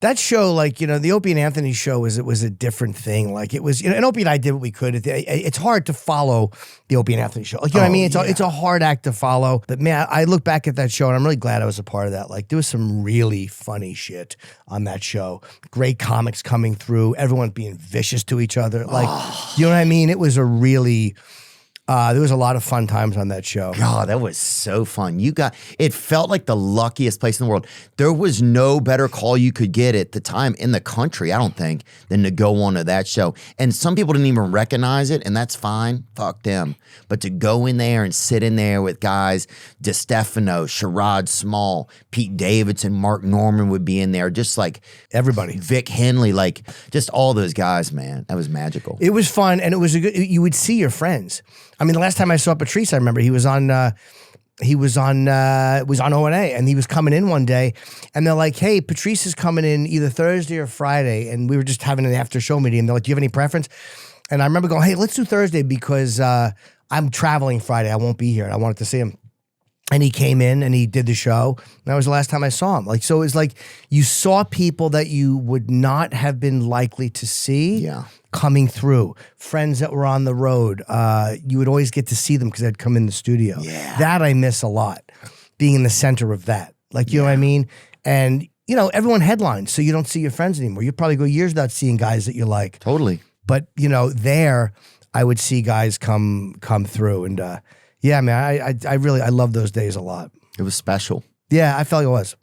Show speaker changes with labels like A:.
A: That show, like, you know, the Opie and Anthony show was a different thing. Like it was, you know, and Opie and I did what we could. It's hard to follow the Opie and Anthony show. Like, you know what I mean? It's a hard act to follow. But man, I look back at that show and I'm really glad I was a part of that. Like there was some really funny shit on that show. Great comics coming through. Everyone being vicious to each other. Like, you know what I mean? It was a really... there was a lot of fun times on that show.
B: God, that was so fun. It felt like the luckiest place in the world. There was no better call you could get at the time in the country, I don't think, than to go on to that show. And some people didn't even recognize it, and that's fine. Fuck them. But to go in there and sit in there with guys, DeStefano, Sherrod Small, Pete Davidson, Mark Norman would be in there, just like
A: everybody.
B: Vic Henley, like just all those guys, man. That was magical.
A: It was fun, and it was you would see your friends. I mean, the last time I saw Patrice, I remember he was on O&A, and he was coming in one day, and they're like, "Hey, Patrice is coming in either Thursday or Friday," and we were just having an after show meeting. And they're like, "Do you have any preference?" And I remember going, "Hey, let's do Thursday because I'm traveling Friday. I won't be here, and I wanted to see him." And he came in and he did the show. And that was the last time I saw him. Like, so it was like you saw people that you would not have been likely to see coming through. Friends that were on the road. You would always get to see them because they'd come in the studio.
B: Yeah.
A: That I miss a lot, being in the center of that. Like, you know what I mean? And, you know, everyone headlines, so you don't see your friends anymore. You probably go years without seeing guys that you like.
B: Totally.
A: But, you know, there, I would see guys come through. And, yeah, man, I love those days a lot.
B: It was special.
A: Yeah, I felt like it was.